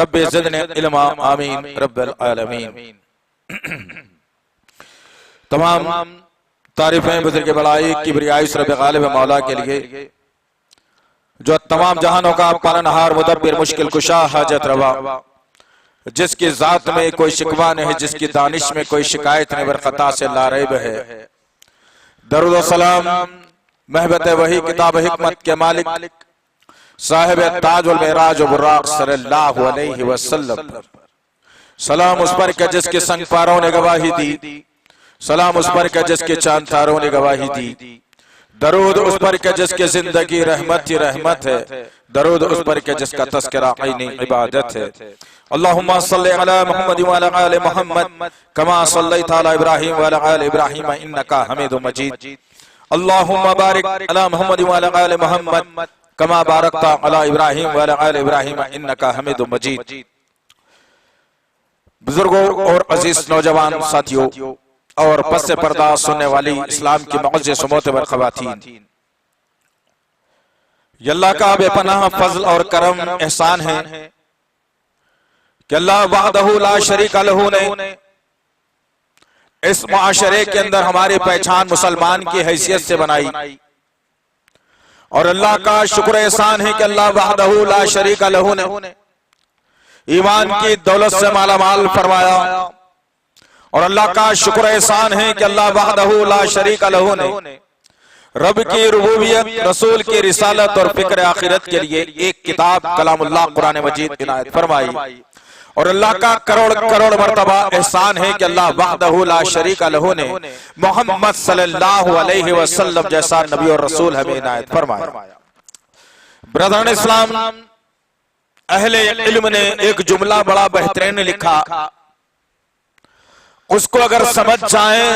रब ज़िदनी इल्मा आमीन रब्बल आलमीन। तमाम तारीफें बुज़ुर्ग बड़ाई किबरियाई रब गालिब मौला के लिए जो तमाम जहानों का पालनहार मुदब्बिर मुश्किल कुशा हाजत रवा, जिसकी ज़ात में कोई शिकवा नहीं, जिसकी दानिश में कोई शिकायत नहीं, बरखता से लारैब है। दरूद व सलाम महबत वही किताब हिकमत के मालिक साहिब ताज वल मेराज व बुर्राक सल्लल्लाहु अलैहि वसल्लम, सलाम उस पर के जिसके संग पारों ने गवाही दी, सलाम उस पर के जिसके चांद तारों ने गवाही दी, दरूद उस पर के जिसके जिंदगी रहमत ही रहमत है, दरूद उस पर के जिसका तज़किरा ऐनी इबादत है। अल्लाहुम्मा सल्लि अला मुहम्मद व अला आलि मुहम्मद कमा सल्लैता अला इब्राहीम व अला आलि इब्राहीम इन्नका हमीदुम मजीद। अल्लाहुम्मा बारिक अला मुहम्मद व अला आलि मुहम्मद कमा बारकता अला इब्राहीम व अला आलि इब्राहीम इन्नका हमीदुम मजीद। बुजुर्गों और अजीज नौजवान साथियों और पस से पर्दा सुनने वाली इस्लाम की मुअज़्ज़ज़ मोतबर ख़वातीन, अल्लाह का बेपनाह फज़ल और करम एहसान है कि अल्लाह वहदहू ला शरीक लहू ने इस मुआशरे के अंदर हमारी पहचान मुसलमान की हैसियत से बनाई। और अल्लाह का शुक्र एहसान है कि अल्लाह वहदहू ला शरीक लहू ने ईमान की दौलत से मालामाल फरमाया। और अल्लाह का शुक्र एहसान है कि अल्लाह वहदहू ला शरीक लहू ने रब की रुबूबियत, रसूल की रिसालत और फिक्र आखिरत के लिए एक किताब कलामुल्लाह कुरान मजीद इनायत फरमाई। और अल्लाह का करोड़ करोड़ मर्तबा एहसान है कि अल्लाह वहदहू ला शरीक लहू ने मोहम्मद सल्लल्लाहु अलैहि वसल्लम जैसा नबी और रसूल हमें इनायत फरमाया। ब्रदर इस्लाम, अहले इल्म ने एक जुमला बड़ा बेहतरीन लिखा, उसको अगर समझ जाए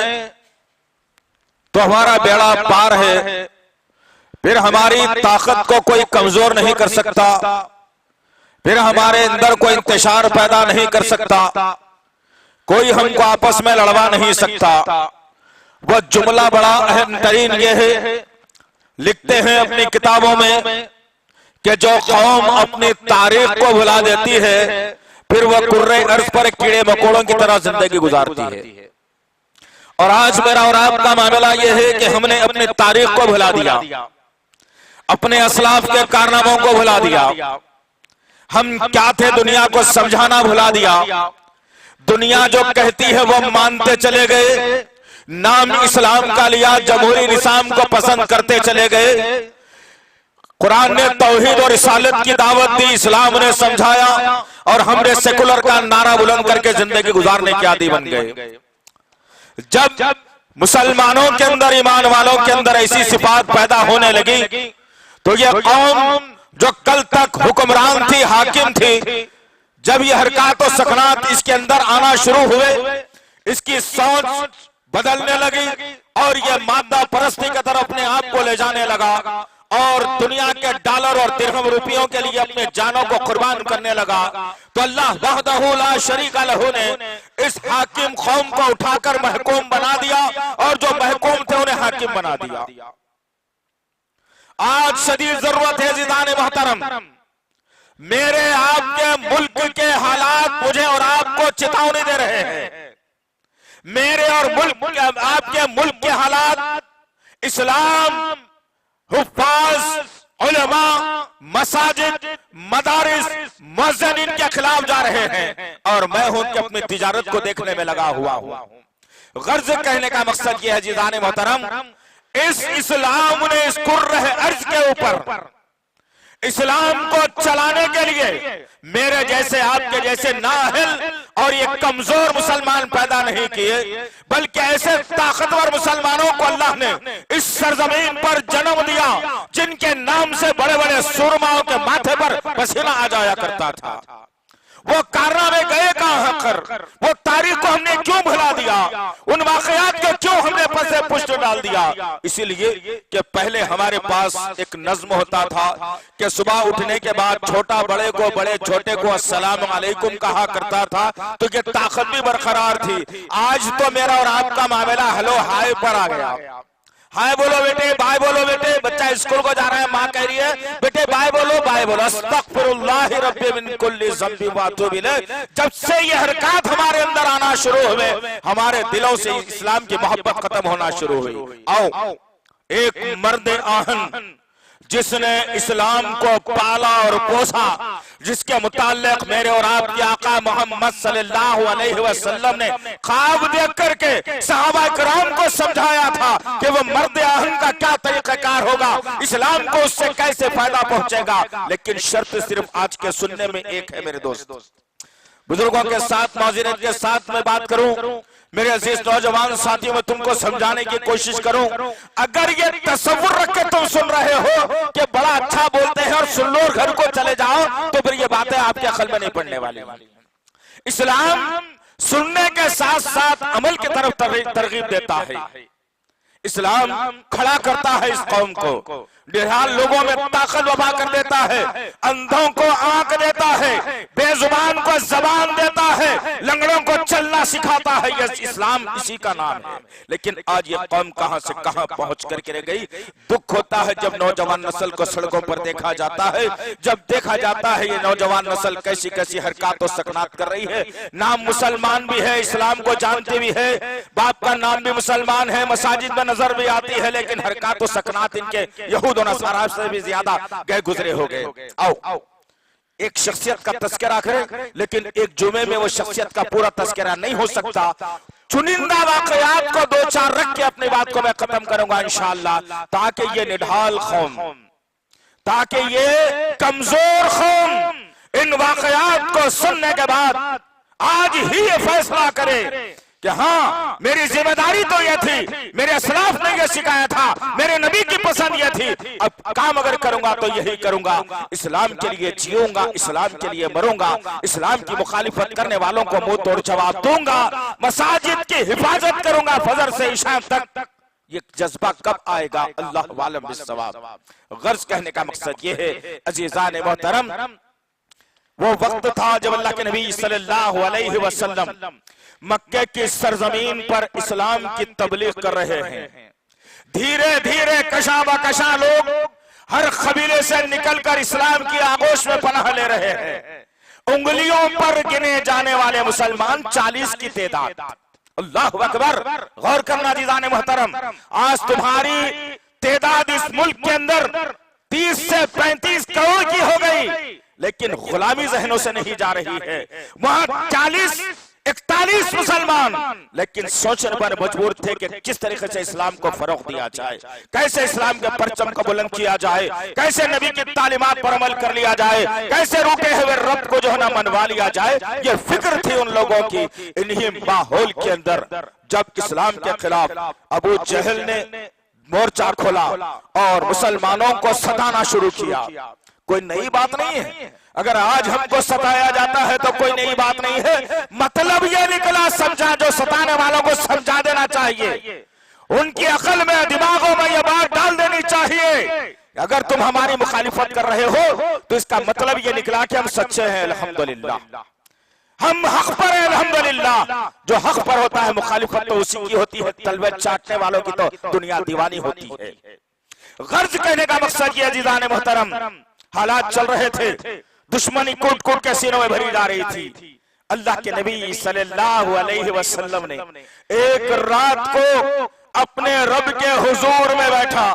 तो हमारा बेड़ा पार है। फिर हमारी ताकत को कोई कमजोर नहीं कर सकता, फिर हमारे अंदर कोई इंतशार पैदा नहीं कर सकता, कोई हमको आपस में लड़वा नहीं सकता। वह जुमला बड़ा अहम तरीन ये है, लिखते हैं अपनी किताबों में कि जो कौम अपनी तारीख को भुला देती है फिर वह कुर्रे अर्ज पर कीड़े मकोड़ों की तरह जिंदगी गुजारती है। और आज मेरा और आपका मामला यह है कि हमने अपनी तारीख को भुला दिया, अपने असलाफ के कारनामों को भुला दिया, हम क्या थे दुनिया को समझाना भुला दिया। दुनिया जो कहती है वो मानते चले गए, नाम इस्लाम का लिया, जमहूरी निज़ाम को पसंद करते चले गए। कुरान ने तौहीद और रिसालत की दावत दी, इस्लाम ने समझाया और हमने सेकुलर का नारा बुलंद करके जिंदगी गुजारने के आदी बन गए। जब मुसलमानों के अंदर, ईमान वालों के अंदर ऐसी सिफात पैदा होने लगी तो यह कौम जो कल तक हुक्मरान थी, हाकिम थी, जब ये हरकत और सकनात इसके अंदर आना शुरू हुए, इसकी सोच बदलने लगी और ये मादा परस्ती की तरफ अपने आप को ले जाने लगा और दुनिया के डॉलर और दिरहम रुपयों के लिए अपने जानों को कुर्बान करने लगा, तो अल्लाह वहदहू ला शरीका लहू ने इस हाकिम कौम को उठाकर महकूम बना दिया और जो महकूम थे उन्हें हाकिम बना दिया। आज शदीद जरूरत है ज़ीदान मोहतरम, मेरे आपके मुल्क के हालात मुझे और आपको चेतावनी दे रहे हैं। मेरे और आपके मुल्क के हालात इस्लाम, हुफ्फाज, उलमा, मसाजिद, मदारिस, मुअज्जिनीन के खिलाफ जा रहे हैं और मैं उनकी अपनी तिजारत को देखने में लगा हुआ हूं। गर्ज कहने का मकसद यह है ज़ीदान मोहतरम, इस इस्लाम ने इस कुर्रह अर्ज के ऊपर इस्लाम को चलाने के लिए मेरे जैसे आपके जैसे नाअहल और ये कमजोर मुसलमान पैदा नहीं किए, बल्कि ऐसे ताकतवर मुसलमानों को अल्लाह ने इस सरजमीन पर जन्म दिया जिनके नाम से बड़े बड़े सुरमाओं के माथे पर पसीना आ जाया करता था। वो कारनामे गए कहां कर, वो तारीख को हमने क्यों भुला दिया, उन वाकयात को क्यों हमने पसे पुष्ट डाल दिया। इसीलिए कि पहले हमारे पास एक नज्म होता था कि सुबह उठने के बाद छोटा बड़े को, बड़े छोटे को अस्सलाम अलैकुम कहा करता था, तो ये ताकत भी बरकरार थी। आज तो मेरा और आपका मामला हेलो हाय पर आ गया। हाय बोलो बेटे, बाय बोलो बेटे, बच्चा स्कूल को जा रहा है, माँ कह रही है बेटे बाय बोलो, बाय बोलो। अस्तगफिरुल्लाह रब्बी मिन कुल्ली ज़ंबी व अतूबु इलैह। जब से ये हरकत हमारे अंदर आना शुरू हुए, हमारे दिलों से इस्लाम की मोहब्बत खत्म होना शुरू हुई। आओ, एक मर्द आहन जिसने इस्लाम को पाला और पोसा, जिसके मुताल्लिक मेरे और आपके आका मोहम्मद सल्लल्लाहु अलैहि वसल्लम ने ख्वाब देख करके सहाबा किराम को समझाया था कि वो मर्द आहन का क्या तरीक़ाकार होगा, इस्लाम को उससे कैसे फायदा पहुंचेगा। लेकिन शर्त सिर्फ आज के सुनने में एक है मेरे दोस्त। बुजुर्गों के साथ, मौजूद के साथ मैं बात करूं, मेरे अजीज नौजवान साथियों में तुमको समझाने की कोशिश करूं। अगर ये तसव्वुर रख के तुम सुन रहे हो कि बड़ा अच्छा बोलते हैं और सुन लो और घर को चले जाओ, तो फिर ये बातें आपके अकल में नहीं पड़ने वाली। इस्लाम सुनने के साथ साथ अमल की तरफ तरगीब देता है। इस्लाम खड़ा करता है इस कौम को, निहाल लोगों में ताकत वफा कर देता है, अंधों को आंख देता है, बेजुबान को जबान देता है, लंगड़ों को चलना सिखाता है। ये इस्लाम इसी का नाम है। लेकिन आज ये कौम कहां से कहां पहुंच करके रह गई। दुख होता है जब नौजवान नस्ल को सड़कों पर देखा जाता है, जब देखा जाता है ये नौजवान नस्ल कैसी कैसी हरकत और सकनात कर रही है। नाम मुसलमान भी है, इस्लाम को जानते भी है, बाप का नाम भी मुसलमान है, मसाजिद में नजर भी आती है, लेकिन हरकत और सकनात इनके यहूद और नसारा से भी ज्यादा गए गुजरे हो गए। आओ एक शख्सियत का तस्करा करें, लेकिन एक जुमे में वो शख्सियत का पूरा तस्करा नहीं हो सकता। चुनिंदा वाकयात को दो चार रख के अपनी बात को मैं खत्म करूंगा इंशाअल्लाह, ताकि ये निढाल कौम, ताकि ये कमजोर कौम इन वाकयात को सुनने के बाद आज ही ये फैसला करे कि हाँ मेरी जिम्मेदारी तो यह थी, मेरे असलाफ ने यह सिखाया था, मेरे नबी की पसंद यह थी, अब काम अगर करूंगा तो यही करूंगा, इस्लाम के लिए जीऊंगा, इस्लाम के लिए मरूंगा, इस्लाम की मुखालिफत करने वालों को मुंह तोड़ जवाब दूंगा, मसाजिद की हिफाजत करूंगा फजर से इशा तक। ये जज्बा कब आएगा, अल्लाह वालम बिस्सवाब। गर्ज कहने का मकसद ये है अजीजान मोहतरम, वो वक्त था जब अल्लाह के नबी सल्लल्लाहु अलैहि वसल्लम मक्के की सरजमीन पर इस्लाम की तबलीग कर रहे हैं। धीरे धीरे कशा ब कशा लोग हर कबीले से निकलकर इस्लाम की आगोश में पनाह ले रहे हैं। उंगलियों पर गिने जाने वाले मुसलमान 40 की तादाद। अल्लाह अकबर। गौर करना जीजाने मोहतरम, आज तुम्हारी तादाद इस मुल्क के अंदर 30 से 35 करोड़ की हो गई, लेकिन गुलामी जहनों से नहीं जा रही है। वहां 41 मुसलमान लेकिन सोचने पर मजबूर थे कि किस तरीके से इस्लाम को फरोग दिया जाए, कैसे इस्लाम के परचम को बुलंद किया जाए, कैसे नबी की तालीमात पर अमल कर लिया जाए, कैसे रूठे हुए रब को जो है ना मनवा लिया जाए। ये फिक्र थी उन लोगों की। इन्हीं माहौल के अंदर जब इस्लाम के खिलाफ अबू जहल ने मोर्चा खोला और मुसलमानों को सताना शुरू किया, कोई नई बात नहीं है। अगर आज हमको सताया जाता है तो कोई नई बात नहीं है, मतलब यह निकला समझा, जो सताने वालों को समझा देना चाहिए, उनकी अकल में दिमागों में यह बात डाल देनी चाहिए अगर तुम हमारी मुखालिफत कर रहे हो तो इसका मतलब ये निकला कि हम सच्चे हैं। अल्हम्दुलिल्लाह, हम हक पर हैं। अल्हम्दुलिल्लाह, जो हक पर होता है मुखालिफत तो उसी की होती है। तलवे चाटने वालों की तो दुनिया दीवानी होती है। गर्ज कहने का मकसद ये अजीजान मोहतरम, हालात चल रहे थे, दुश्मनी कूट कूट के सीनों में भरी जा रही थी। अल्लाह के नबी सल्लल्लाहु अलैहि वसल्लम ने एक रात को अपने रब के हुजूर में बैठा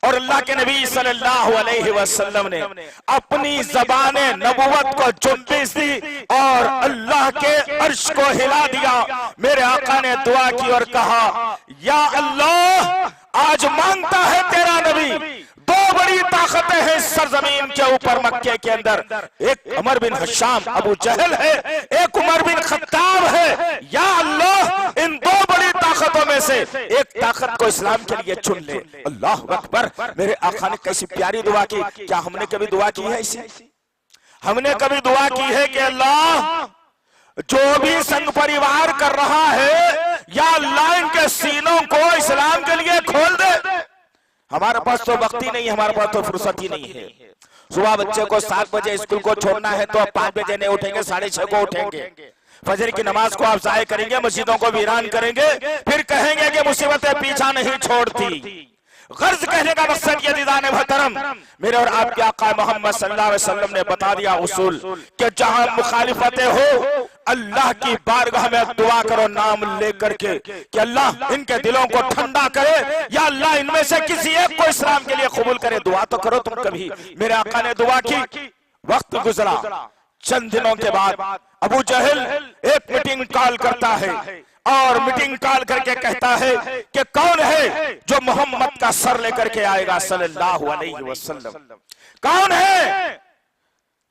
और अल्लाह के नबी सल्लल्लाहु अलैहि वसल्लम ने अपनी ज़बाने नबुवत को जुम्बिश दी और अल्लाह के अर्श को हिला दिया। मेरे आका ने दुआ की और कहा, या अल्लाह, आज मांगता है तेरा नबी, दो बड़ी ताकतें हैं सरजमीन के ऊपर मक्के के अंदर, एक उमर बिन हशाम अबू जहल है, एक उमर बिन खत्ताब है। या अल्लाह, इन दो बड़ी ताकतों में से एक ताकत को इस्लाम के लिए चुन ले। अल्लाह अकबर। मेरे आका ने कैसी प्यारी दुआ की। क्या हमने कभी दुआ की है ऐसी? हमने कभी दुआ की है कि अल्लाह, जो भी संघ परिवार कर रहा है, या अल्लाह इनके सीनों को इस्लाम के लिए खोल दे। हमारे पास तो वक्त ही नहीं है, हमारे पास तो फुर्सत ही नहीं है। सुबह बच्चे को 7 बजे स्कूल को छोड़ना है तो 5 बजे नहीं उठेंगे, 6:30 को उठेंगे। फजर की नमाज को आप ज़ाय करेंगे, मस्जिदों को वीरान करेंगे, फिर कहेंगे कि मुसीबतें पीछा नहीं छोड़ती। गर्ज कहने का मकसद ये दीदान मोहतरम, मेरे और आपके आका मोहम्मद सल्लल्लाहु अलैहि वसल्लम ने बता दिया उसूल कि जहां मुखालिफतें हो, अल्लाह की बारगाह में दुआ करो नाम लेकर के कि अल्लाह इनके दिलों को ठंडा करे, या अल्लाह इनमें से किसी एक को इस्लाम के लिए कबूल करे। दुआ तो करो तुम कभी। मेरे आका ने दुआ की, वक्त गुजरा, चंद दिनों के बाद अबू जहल एक मीटिंग कॉल करता है और मीटिंग कॉल करके कहता है कि कौन है जो मोहम्मद का सर लेकर के आएगा सल्लल्लाहु अलैहि वसल्लम। कौन है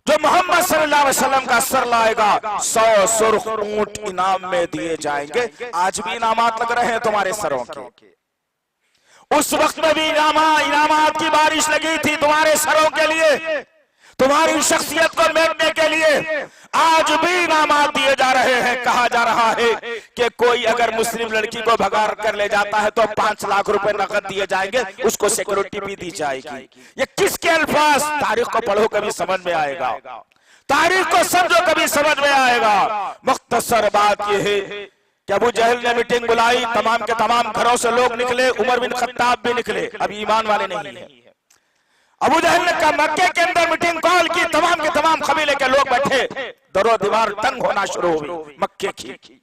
जो मोहम्मद सल्लल्लाहु अलैहि वसल्लम का सर लाएगा? 100 सुर्ख ऊंट इनाम में दिए जाएंगे। आज भी इनामात लग रहे हैं तुम्हारे सरों के। उस वक्त में भी इनामात की बारिश लगी थी तुम्हारे सरों के लिए, तुम्हारी शख्सियत को मेटने के लिए। आज भी इनामात दिए जा रहे हैं। कहा जा रहा है कि कोई अगर मुस्लिम लड़की को भगा कर ले जाता है तो 5 लाख रुपए नकद दिए जाएंगे, उसको सिक्योरिटी भी दी जाएगी। ये किसके अल्फाज? तारीख को पढ़ो कभी समझ में आएगा, तारीख को समझो कभी समझ में आएगा। मुख्तसर बात यह है कि अबू जहल ने मीटिंग बुलाई, तमाम के तमाम घरों से लोग निकले, उमर बिन खत्ताब भी निकले, अभी ईमान वाले नहीं है। अबू जहल ने मक्के के अंदर मीटिंग कॉल की, तमाम के तमाम कबीले के लोग बैठे, दरो दीवार तंग होना शुरू हुई मक्के की।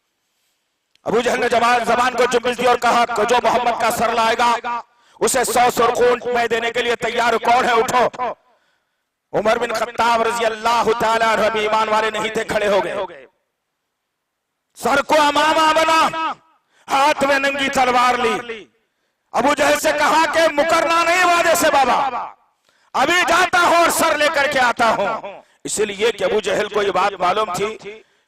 अबू जहल ने जबान को जुम्बिश दी और कहा कि जो मोहम्मद का सर लाएगा उसे 100 सुर्ख ऊंट मैं देने के लिए तैयार। कौन है? उठो। उमर बिन खत्ताब रजी अल्लाह तआला अन्हु ईमान वाले नहीं थे, खड़े हो गए, सर को अमामा बना, हाथ में नंगी तलवार ली। अबू जहल से कहा कि मुकरना नहीं वादे से बाबा, अभी जाता हूं और सर लेकर के आता हूं। इसलिए कि अबू जहल को ये बात मालूम थी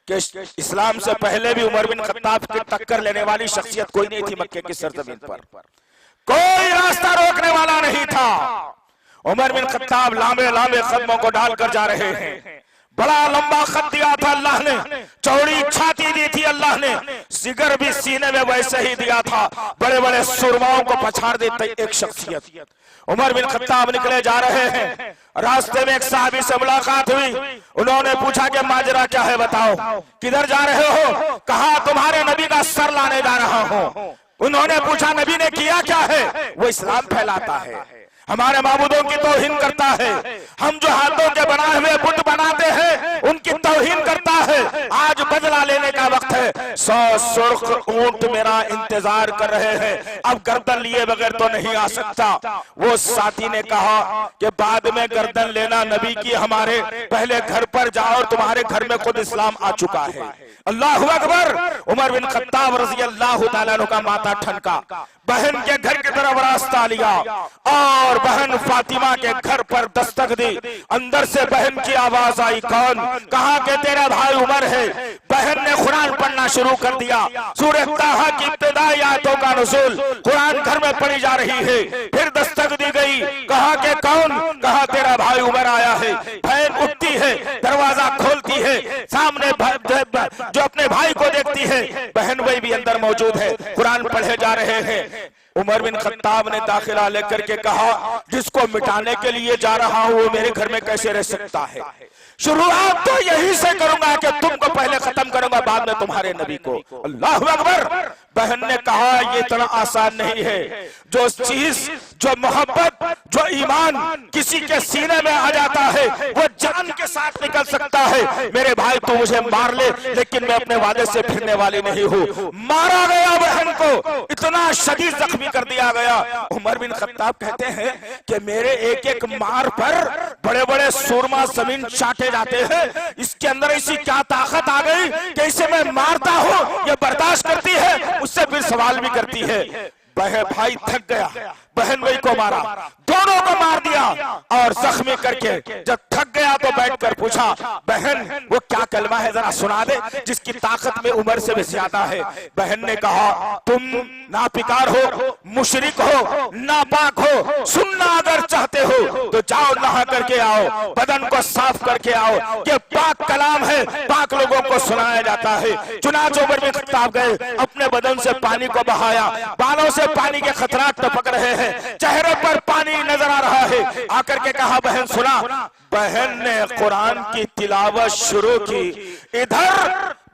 कि इस्लाम से पहले भी उमर बिन खत्ताब की टक्कर लेने वाली शख्सियत कोई नहीं थी मक्के की सरजमीन पर, कोई रास्ता रोकने वाला नहीं था। उमर बिन खत्ताब लांबे लांबे कदमों को डालकर जा रहे हैं। बड़ा लंबा खत दिया था अल्लाह ने, चौड़ी छाती दी थी अल्लाह ने, जिगर भी सीने में वैसे ही दिया था। बड़े बड़े सुरमाओं को पछाड़ देते एक शख्सियत। उमर बिन खत्ताब निकले जा रहे हैं, रास्ते में एक साहबी से मुलाकात हुई। उन्होंने पूछा कि माजरा क्या है, बताओ किधर जा रहे हो? कहा तुम्हारे नबी का सर लाने जा रहा हूं। उन्होंने पूछा नबी ने किया क्या है? वो इस्लाम फैलाता है, हमारे माबूदों की तौहीन करता है, हम जो हाथों के बनाए हुए बुत बनाते हैं उनकी तौहीन करता है। आज बदला लेने का वक्त है। 100 सुर्ख ऊंट मेरा इंतजार कर रहे हैं, अब गर्दन लिए बगैर तो नहीं आ सकता। वो साथी ने कहा कि बाद में गर्दन लेना नबी की, हमारे पहले घर पर जाओ, तुम्हारे घर में खुद इस्लाम आ चुका है। अल्लाहु अकबर। उमर बिन खत्ताब रज़ी अल्लाह तआला अन्हु का माथा ठनका, बहन के घर की तरफ रास्ता लिया और बहन फातिमा के घर पर दस्तक दी। अंदर से बहन की आवाज आई, कौन? कहा कि तेरा भाई उमर है। बहन ने कुरान पढ़ना शुरू कर दिया। सूरह ताहा की इब्तिदाई आयतों का नुज़ूल कुरान घर में पढ़ी जा रही है। फिर दस्तक दी गई, कहा कि कौन? कहा तेरा भाई उमर आया है। बहन उठती है, दरवाजा खोलती है, सामने जो अपने भाई को देखती है, बहन वही भी अंदर मौजूद है, कुरान पढ़े जा रहे हैं। उमर बिन खत्ताब ने दाखिला लेकर के कहा, जिसको मिटाने के लिए जा रहा हूं वो मेरे घर में कैसे रह सकता है? शुरुआत तो यही से करूंगा कि तुमको पहले खत्म करूंगा, बाद में तुम्हारे नबी को। अल्लाह अकबर। बहन ने कहा, ये इतना आसान नहीं है। जो चीज, जो मोहब्बत, जो ईमान किसी के सीने में आ जाता है वो जान के साथ निकल सकता है। मेरे भाई तो मुझे मार ले, लेकिन मैं अपने वादे से फिरने वाली नहीं हूँ। मारा गया बहन को, इतना शदीद जख्मी कर दिया गया। उमर बिन खत्ताब कहते हैं कि मेरे एक एक मार पर बड़े बड़े सूरमा जमीन चाटे जाते हैं। इसके अंदर ऐसी क्या ताकत आ गई कि इसे मैं मारता हूँ, ये बर्दाश्त करती है, उससे फिर सवाल भी करती है। भाई थक गया, बहन वही को मारा, दोनों को मार दिया और जख्मी करके जब थक गया तो बैठकर पूछा, बहन वो क्या कलमा है जरा सुना दे जिसकी ताकत में उमर से भी ज्यादा है। बहन ने कहा, तुम नापिकार हो, मुशरिक हो, नापाक हो, सुनना अगर चाहते हो तो जाओ नहा करके आओ, बदन को साफ करके आओ। ये पाक कलाम है, पाक लोगों को सुनाया जाता है। चुनाच उमर बिन खत्ताब गए, अपने बदन से पानी को बहाया, बालों से पानी के खतरात टपक रहे हैं, चेहरे पर पानी नजर आ रहा है। आकर के कहा, बहन सुना। बहन ने कुरान की तिलावत शुरू की। इधर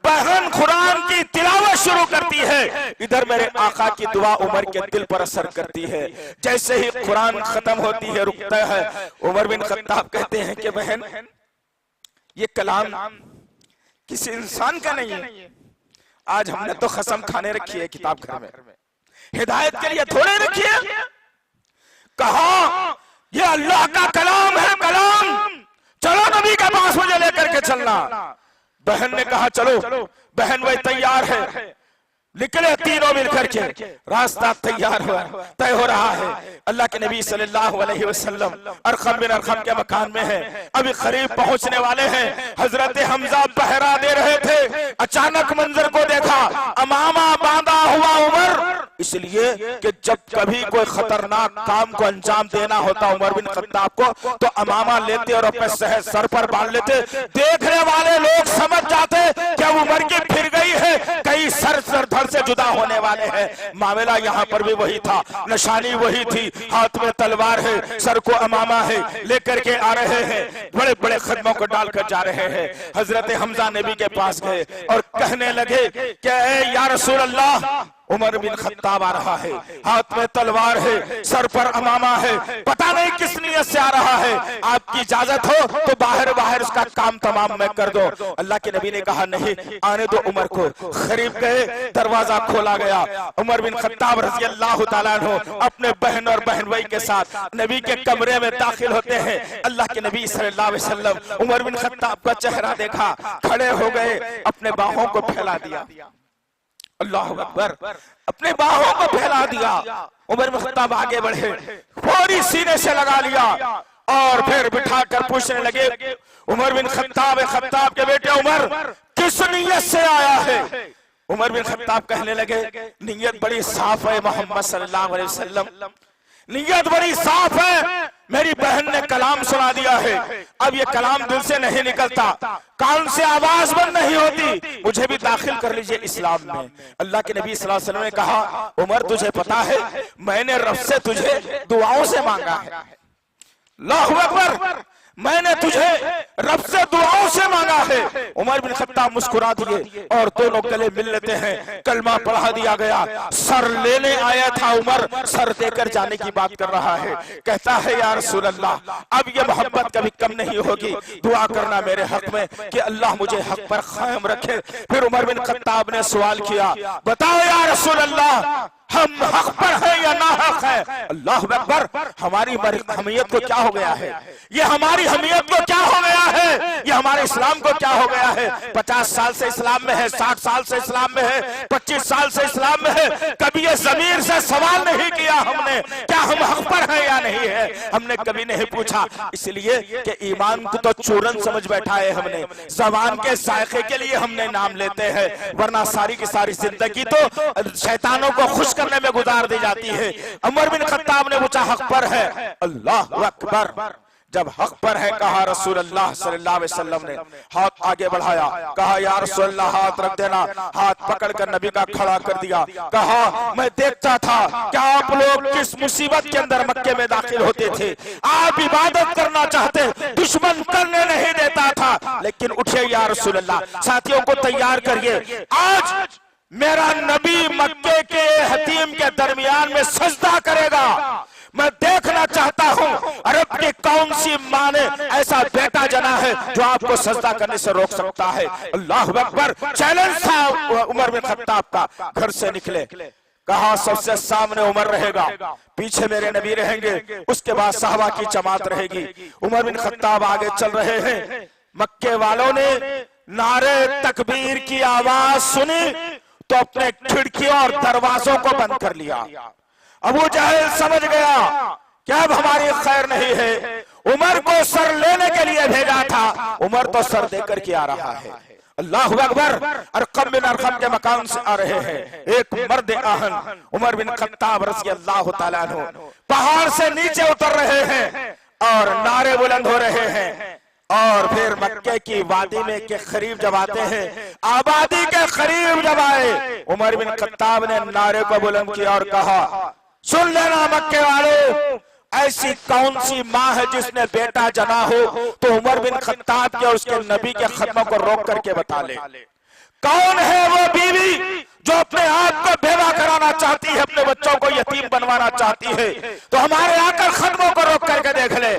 बहन कुरान की तिलावत शुरू करती है, इधर मेरे आका की दुआ उमर के दिल पर असर करती है। जैसे ही कुरान खत्म होती है, रुकता है, उमर बिन खत्ताब कहते हैं कि बहन ये कलाम किसी इंसान का नहीं है। आज हमने तो कसम खाने रखी है किताब घर में, हिदायत के लिए थोड़े रखी है। कहा ये अल्लाह का कलाम है, कलाम, चलो नबी के पास मुझे लेकर के चलना। बहन ने कहा चलो। बहन वही तैयार है, निकले तीनों मिलकर के, रास्ता तैयार हुआ, तय हो रहा है। अल्लाह के नबी सल्लल्लाहु अलैहि वसल्लम अरकम बिन अरकम के मकान में है, अभी करीब पहुंचने वाले हैं। हजरत हमजा पहरा दे रहे थे, अचानक मंजर को देखा, अमामा बांधा हुआ उमर। इसलिए कि जब कभी कोई खतरनाक काम को अंजाम देना होता उमर बिन खत्ताब को, तो अमामा लेते और अपने सर पर बांध लेते। देखने वाले लोग समझ जाते कि उमर की फिर गई है, कई सर धड़ से जुदा होने वाले हैं। मामला यहाँ पर भी वही था, निशानी वही थी, हाथ में तलवार है, सर को अमामा है, लेकर के आ रहे हैं, बड़े बड़े कदमों को डालकर जा रहे हैं। हजरत हमजा नबी के पास गए और कहने लगे कि ए या रसूल अल्लाह, उमर बिन खत्ताब आ रहा है, हाथ में तलवार है, सर पर अमामा है, पता नहीं किस नियत से आ रहा है, आपकी इजाजत हो तो बाहर बाहर उसका काम तमाम मैं कर दो। अल्लाह के नबी ने कहा नहीं, आने दो उमर को। करीब गए, दरवाजा खोला गया। उमर बिन खत्ताब रज़ी अल्लाह ताला अन्हु अपने बहन और बहन भाई के साथ नबी के कमरे में दाखिल होते हैं। अल्लाह के नबी सल्लल्लाहु अलैहि वसल्लम उमर बिन खत्ताब का चेहरा देखा, खड़े हो गए, अपने बाहों को फैला दिया। अल्लाह अकबर, अपने बाहों को फैला दिया। उमर बिन खत्ताब आगे बढ़े, फौरी सीने से लगा लिया और फिर बिठाकर पूछने लगे, उमर बिन खत्ताब के बेटे उमर, किस नियत से आया है? उमर बिन खत्ताब कहने लगे, नियत बड़ी साफ है मोहम्मद सल्लल्लाहु अलैहि वसल्लम, नियत बड़ी साफ है। मेरी बहन ने कलाम सुना दिया है, अब ये कलाम दिल से नहीं निकलता, कान से आवाज बंद नहीं होती, मुझे भी दाखिल कर लीजिए इस्लाम में। अल्लाह के नबी सल्लल्लाहु अलैहि वसल्लम ने कहा, उमर तुझे पता है मैंने रब से तुझे दुआओं से मांगा है। अल्लाहु अकबर, मैंने तुझे रब से दुआओं से मांगा है। उमर बिन खत्ताब मुस्कुरा दिए और दोनों गले मिल लेते हैं। कलमा पढ़ा दिया गया। सर लेने आया था उमर, सर देकर जाने की बात कर रहा है। कहता है या रसूल अल्लाह, अब ये मोहब्बत कभी कम नहीं होगी, दुआ करना मेरे हक में कि अल्लाह मुझे हक पर कायम रखे। फिर उमर बिन खत्ताब ने सवाल किया, बताओ या रसूल अल्लाह, हम हक पर है या ना हक है? अल्लाह अकबर, हमारी हमीयत को क्या हो गया है? ये हमारी हमीयत को क्या हो गया है? ये हमारे इस्लाम को क्या हो गया है? 50 साल से इस्लाम में है, 60 साल से इस्लाम में है, 25 साल से इस्लाम में है, कभी ये ज़मीर से सवाल नहीं किया हमने क्या हम हक पर है या नहीं है, हमने कभी नहीं पूछा। इसलिए कि ईमान को तो चूरन समझ बैठा है हमने, ज़बान के जायके के लिए हमने नाम लेते हैं, वरना सारी की सारी जिंदगी तो शैतानों को खुश करने में गुजार दी जाती है। उमर बिन खत्ताब ने पूछा हक पर है? अल्लाह अकबर, जब हक पर है कहा रसूलुल्लाह सल्लल्लाहु अलैहि वसल्लम ने हाथ आगे बढ़ाया, कहा या रसूलुल्लाह हाथ रख देना, हाथ पकड़कर नबी का खड़ा कर दिया। कहा मैं देखता था कि आप लोग किस मुसीबत के अंदर मक्के में दाखिल होते थे, आप इबादत करना चाहते, दुश्मन करने नहीं देता था, लेकिन उठे या रसूलुल्लाह, साथियों को तैयार करिए, आज मेरा नबी मक्के के हतीम के दरमियान में सजदा करेगा। मैं देखना चाहता हूं अरब की कौन सी मां ने ऐसा बेटा जना है जो आपको सजदा करने से रोक सकता है। अल्लाह अकबर, चैलेंज था उमर बिन खत्ताब का। घर से निकले, कहा सबसे सामने उमर रहेगा, पीछे मेरे नबी रहेंगे, उसके बाद साहबा की जमात रहेगी। उमर बिन खत्ताब आगे चल रहे हैं। मक्के वालों ने नारे तकबीर की आवाज सुनी तो अपने खिड़कियों और दरवाजों को बंद कर लिया। अबू जहल समझ गया कि अब हमारी खैर नहीं है। उमर को सर लेने के लिए भेजा था, उमर तो सर देकर के आ रहा है। अल्लाह अकबर, अरकम बिन अरकम के मकान से आ रहे हैं एक मर्द आहन, उमर बिन खत्ताब रज़ियल्लाहु ताला अन्हु पहाड़ से नीचे उतर रहे हैं और नारे बुलंद हो रहे हैं। और फिर मक्के की वादी में के करीब जब आते हैं, आबादी के करीब जब आए, उमर बिन खत्ताब ने नारे को बुलंद किया और कहा सुन लेना मक्के वालों, ऐसी कौन सी माँ है जिसने बेटा जना हो तो उमर बिन खत्ताब के और उसके नबी के खत्मों को रोक करके बता ले। कौन है वो बीवी जो अपने आप को बेवा कराना चाहती है, अपने बच्चों को यतीम बनवाना चाहती है, तो हमारे आकर खत्मों को रोक करके देख ले।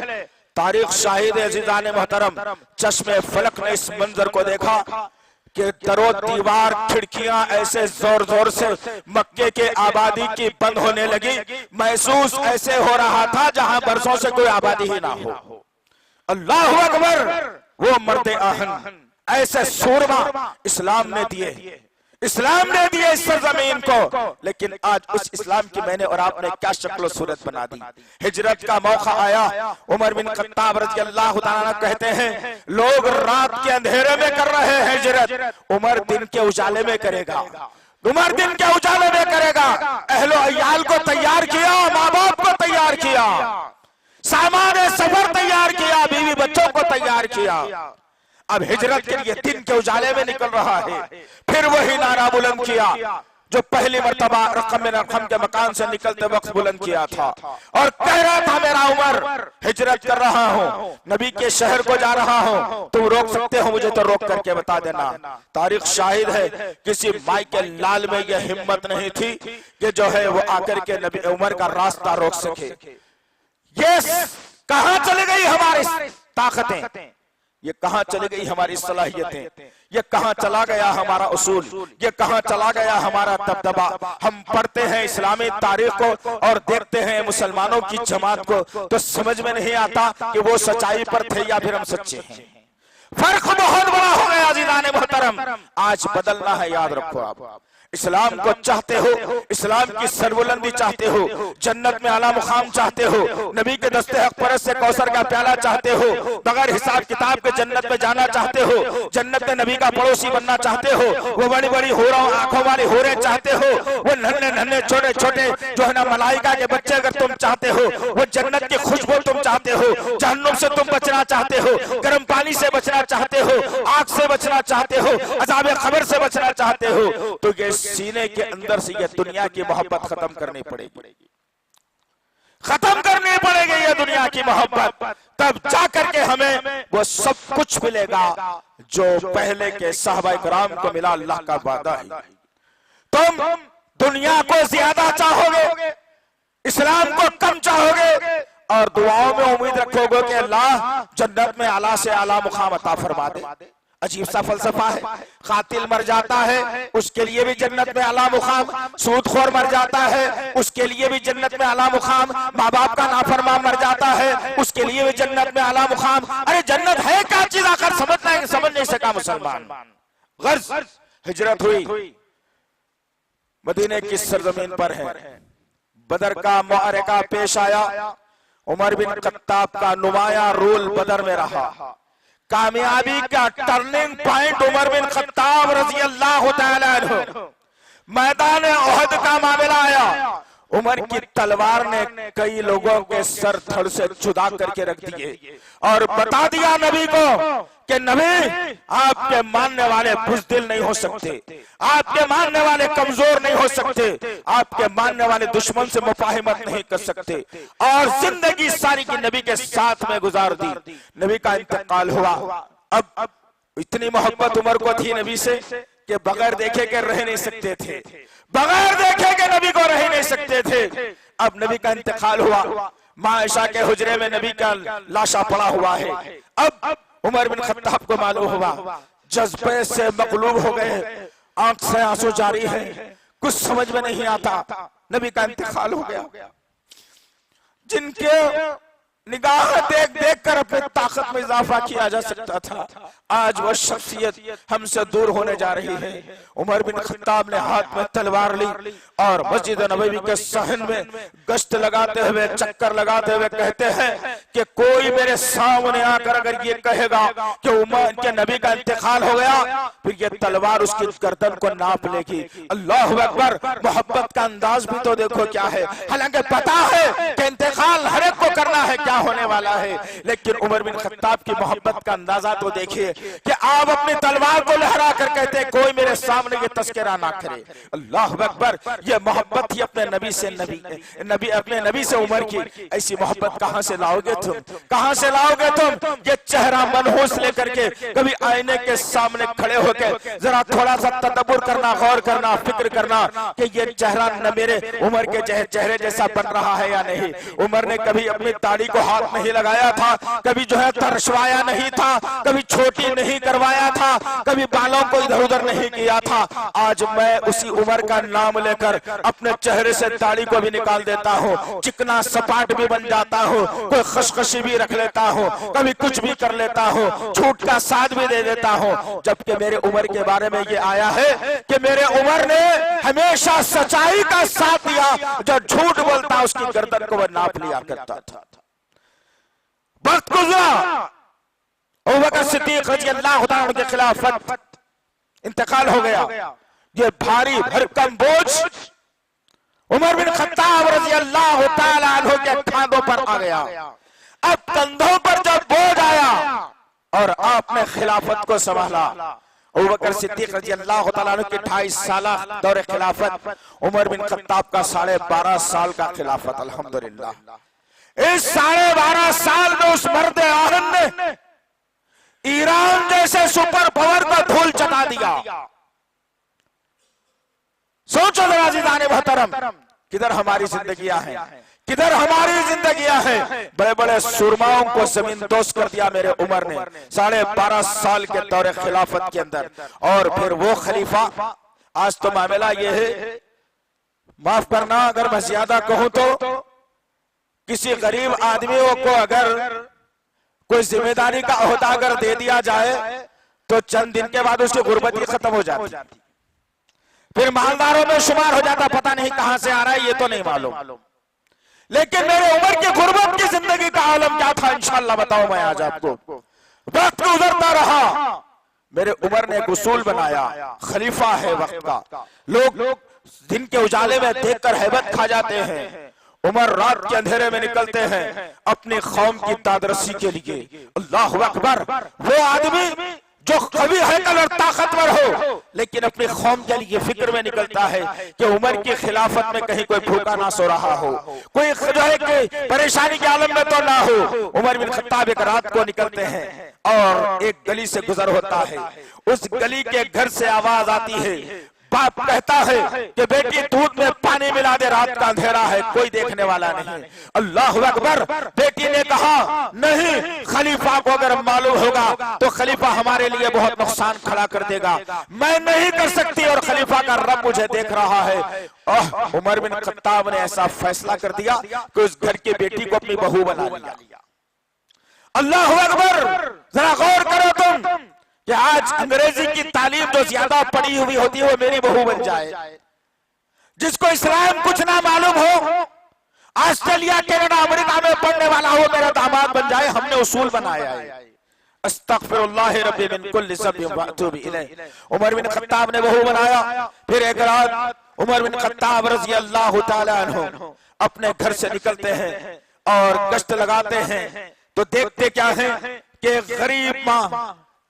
तारीख शाहिद है अज़ीज़ान मोहतरम, चश्मे फलक ने इस मंजर को देखा कि दरो दीवार खिड़कियां ऐसे जोर जोर से मक्के के आबादी की बंद होने लगी, महसूस ऐसे हो रहा था जहां बरसों से कोई आबादी ही ना हो। अल्लाह अकबर, वो मर्द आहन, ऐसे सूरमा इस्लाम ने दिए, इस्लाम ने दिए इस सरजमीन को। लेकिन आज उस इस्लाम की मैंने और आपने क्या शक्ल सूरत बना दी। हिजरत का मौका आया, उमर बिन खत्ताब रज़ियल्लाहु ताला कहते हैं लोग रात के अंधेरे में कर रहे हैं हिजरत, उमर दिन के उजाले में करेगा, उमर दिन के उजाले में करेगा। अहलो अयाल को तैयार किया, माँ बाप को तैयार किया, सामान सफर तैयार किया, बीवी बच्चों को तैयार किया। अब हिजरत के लिए दिन के उजाले में निकल रहा है। फिर वही नारा बुलंद किया जो पहली मर्तबा रक़म बिन अरक़म के मकान से निकलते वक्त बुलंद किया था और कह रहा था मेरा उमर हिजरत कर रहा हूँ, नबी के शहर को जा रहा हूँ, तुम रोक सकते हो मुझे तो रोक करके बता देना। तारीख शाहिद है किसी माई के लाल में यह हिम्मत नहीं थी कि जो है वो आकर के नबी उमर का रास्ता रोक सके। ये कहां चली गई हमारी ताकतें, ये कहां चली गई हमारी सलाहियतें, ये कहां चला गया हमारा उसूल, ये कहां चला गया हमारा दबदबा। हम पढ़ते हैं इस्लामी तारीख को और देखते हैं मुसलमानों की जमात को तो समझ में नहीं आता कि वो सच्चाई पर थे या फिर हम सच्चे हैं। फर्क बहुत बड़ा हो गया अज़ीज़ान मोहतरम, आज बदलना है, याद रखो। आप इस्लाम को चाहते हो, इस्लाम की सरबुलंदी चाहते हो, जन्नत में आला मुकाम चाहते हो, नबी के दस्ते हक परस से कौसर का प्याला चाहते हो, बगैर हिसाब किताब के जन्नत में जाना चाहते हो, जन्नत में नबी का पड़ोसी बनना चाहते हो, वो बड़ी बड़ी होरों आंखों वाली होरें चाहते हो, वो नन्हे नन्हे छोटे छोटे जो है ना मलाइका के बच्चे अगर तुम चाहते हो, वो जन्नत की खुशबू तुम चाहते हो, जहन्नुम से तुम बचना चाहते हो, गर्म पानी से बचना चाहते हो, आग से बचना चाहते हो, अज़ाब क़ब्र से बचना चाहते हो, तो ये सीने के अंदर से ये दुनिया की मोहब्बत खत्म करनी पड़ेगी, खत्म करनी पड़ेगी ये दुनिया की मोहब्बत, तब जाकर के हमें वो सब कुछ मिलेगा जो पहले के सहाबाए किराम को मिला। अल्लाह का वादा है। तुम दुनिया को ज्यादा चाहोगे, इस्लाम को कम चाहोगे और दुआओं में उम्मीद रखोगे कि अल्लाह जन्नत में आला से आला मुकाम अता फरमा दे। अजीब सा फलसफा है। कातिल मर जाता है उसके लिए भी जन्नत में आला मुकाम, सूदखोर मर जाता है उसके लिए भी जन्नत में आला मुकाम, माँ बाप का नाफरमान मर जाता है उसके लिए भी जन्नत में आला मुकाम। अरे जन्नत है क्या चीज, आकर समझ नहीं सका मुसलमान। गर्ज हिजरत हुई, मदीने की सरजमीन पर है, बदर का मुआरका पेश आया, उमर बिन खत्ताब का नुमाया रोल बदर में रहा। कामयाबी का turning point Umar bin Khattab रज़ियल्लाहु ताला अन्हु। मैदान ओहद का मामला आया, उमर की तलवार ने कई लोगों के सर धड़ से जुदा करके रख दिए और बता दिया नबी को कि नबी, आपके मानने वाले बुज़दिल नहीं हो सकते, आपके मानने वाले कमजोर नहीं हो सकते, आपके मानने वाले दुश्मन से मुफाहिमत नहीं कर सकते। और जिंदगी सारी की नबी के साथ में गुजार दी। नबी का इंतकाल हुआ। अब इतनी मोहब्बत उमर को थी नबी से कि बगैर देखे के रह नहीं सकते थे, बगैर देखे के नबी को रह नहीं सकते थे। अब नबी का इंतकाल हुआ, मां आयशा के हुजरे में नबी का लाशा पड़ा हुआ है। अब उमर बिन खत्ताब को मालूम हुआ, जज्बे से मगलूब हो गए, आंख से आंसू जारी है, कुछ समझ में नहीं आता। नबी का इंतकाल हो गया। जिनके निगाह देख देख कर अपनी ताकत में इजाफा किया जा सकता था, आज वह शख्सियत हमसे दूर होने जा रही है। उमर बिन खत्ताब ने हाथ में तलवार ली और मस्जिद नबवी के सहन में गश्त लगाते हुए, चक्कर लगाते हुए कहते हैं कि कोई मेरे सामने आकर अगर ये कहेगा कि उमर के नबी का इंतकाल हो गया, फिर ये तलवार उसकी गर्दन को नाप लेगी। अल्लाहु अकबर। मोहब्बत का अंदाज भी तो देखो क्या है। हालांकि पता है कि इंतकाल हर एक को करना है, क्या होने वाला है, लेकिन उमर बिन खत्ताब की मोहब्बत का अंदाजा तो देखिए कि आप अपनी तलवार को लहरा कर कहते हैं कोई मेरे सामने ये तस्करा ना करे। अल्लाह अकबर। ये मोहब्बत ही अपने नबी से नबी अपने नबी से उमर की। ऐसी मोहब्बत कहां से लाओगे तुम, कहां से लाओगे तुम? ये चेहरा मनहूस लेकर के कभी आईने के सामने खड़े होकर जरा थोड़ा सा तदब्बुर करना, गौर करना, फिक्र करना कि ये चेहरा न मेरे उमर के चेहरे जैसा बन रहा है या नहीं। उमर ने कभी अपनी दाढ़ी को हाथ नहीं लगाया था, कभी जो है तरशवाया नहीं था, कभी छोटी नहीं करवाया था, कभी बालों को इधर उधर नहीं किया था। आज मैं उसी उमर का नाम लेकर अपने चेहरे से दाढ़ी को भी निकाल देता हूँ, चिकना सपाट भी बन जाता हूँ, कोई खशखशी भी रख लेता हूँ, कभी कुछ भी कर लेता हूँ, झूठ का साथ भी दे देता हूँ। जबकि मेरे उमर के बारे में ये आया है कि मेरे उमर ने हमेशा सच्चाई का साथ दिया, जो झूठ बोलता उसकी गर्दन को वह नाप लिया करता था। वक्त गुजरा, अबू बकर सिद्दीक रज़ियल्लाहु ताला के खिलाफत इंतकाल हो गया। ये भारी भरकम बोझ उमर बिन खत्ताब रज़ियल्लाहु ताला अन्हु के खांधों पर आ गया। अब कंधों पर जब बोझ आया और आपने खिलाफत को संभाला, अबू बकर सिद्दीक रज़ियल्लाहु ताला अन्हु की 28 साल दौरे खिलाफत, उमर बिन खत्ताब का 12.5 साल का खिलाफत। अल्हम्दुलिल्लाह, इस 12.5 साल में उस मर्द आहन ने ईरान जैसे सुपर पावर को धूल चटा दिया। सोचो जरा अज़ीज़ान मोहतरम, किधर हमारी जिंदगियां हैं, किधर हमारी जिंदगियां हैं। बड़े बड़े सुरमाओं को जमींदोज कर दिया मेरे उमर ने 12.5 साल के दौरे खिलाफत के अंदर। और फिर वो खलीफा, आज तो मामला ये है, माफ करना अगर मैं ज्यादा कहूं तो, किसी गरीब आदमियों को अगर कोई जिम्मेदारी का ओहदा अगर दे दिया जाए तो चंद दिन के बाद उसकी गुर्बत ही खत्म हो जाती, फिर मालदारों में शुमार हो जाता। पता नहीं कहां से आ रहा है ये तो नहीं मालूम, लेकिन मेरे उमर की गुर्बत की जिंदगी का आलम क्या था, इंशाअल्लाह बताऊं मैं आज आपको। वक्त गुजरता रहा, मेरे उमर ने एक उसूल बनाया, खलीफा है वक्त का, लोग दिन के उजाले में देखकर हैबत खा जाते हैं, उमर रात के अंधेरे में निकलते हैं अपनी कौम की तादरसी के लिए। अल्लाहु अकबर। वो आदमी जो कभी हैकल और ताकतवर हो, लेकिन अपनी कौम के लिए फिक्र में निकलता है कि उमर की खिलाफत में कहीं कोई भूखा ना सो रहा हो, कोई जो है कि परेशानी के आलम में तो ना हो। उमर बिन खत्ताब एक रात को निकलते हैं और एक गली से गुजर होता है। उस गली के घर से आवाज आती है, बाप कहता है कि बेटी दूध में पानी मिला दे, रात का अंधेरा है, कोई देखने वाला नहीं। अल्लाहु अकबर। बेटी ने कहा नहीं, खलीफा को अगर मालूम होगा तो खलीफा हमारे लिए बहुत नुकसान खड़ा कर देगा, मैं नहीं कर सकती और खलीफा का रब मुझे देख रहा है। उमर बिन खत्ताब ने ऐसा फैसला कर दिया कि उस घर की बेटी को अपनी बहू बना लिया। अल्लाहु अकबर। जरा गौर करो तुम कि आज अंग्रेजी की तालीम जो ज्यादा पढ़ी हुई होती है वो मेरी बहू बन जाए, जिसको इस्लाम कुछ ना मालूम हो, ऑस्ट्रेलिया कनाडा अमेरिका में पढ़ने वाला हो, मेरा दामाद बन जाए। हमने उसूल बनाया है, अस्तगफिरुल्लाह रब्बी मिन कुल्ली ज़ंबिन व अतूबु इलैह। उमर बिन खत्ताब ने बहू बनाया। फिर एक रात उमर बिन खत्ताब रज़ी अल्लाह ताला अन्हु अपने घर से निकलते हैं और गश्त लगाते हैं तो देखते क्या है कि गरीब माँ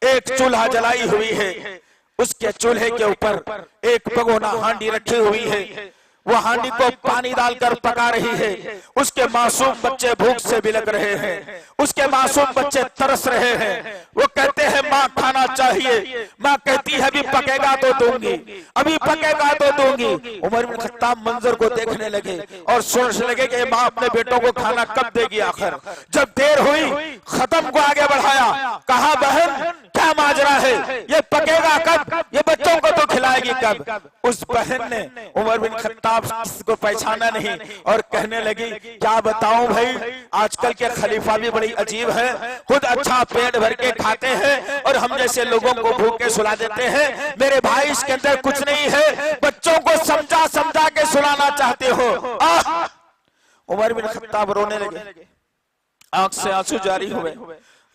एक चूल्हा जलाई हुई है, उसके चूल्हे के ऊपर एक भगोना हांडी रखी हुई है, वो हांडी को पानी डालकर पका रही है। उसके मासूम बच्चे भूख से बिलक रहे हैं, उसके मासूम बच्चे तरस रहे हैं। वो कहते हैं माँ खाना चाहिए, माँ कहती है अभी पकेगा तो दूंगी, अभी पकेगा तो दूंगी। उमर बिन खत्ताब मंजर को देखने लगे और सोचने लगे कि माँ अपने बेटों को खाना कब देगी। आखिर जब देर हुई खत्म को आगे बढ़ाया, कहा बहन क्या माजरा है, ये पकेगा कब, ये बच्चों को तो खिलाएगी कब। उस बहन ने उमर बिन खत्ताब को पहचाना नहीं और कहने लगी क्या बताऊं भाई, आजकल के खलीफा भी बड़ी अजीब है, खुद अच्छा पेट भर के खाते हैं और हम जैसे लोगों को भूखे सुला देते हैं। मेरे भाई इसके अंदर कुछ नहीं है, बच्चों को समझा समझा के सुलाना चाहते हो। उमर बिन खत्ताब रोने लगे, आंख से आंसू जारी हुए,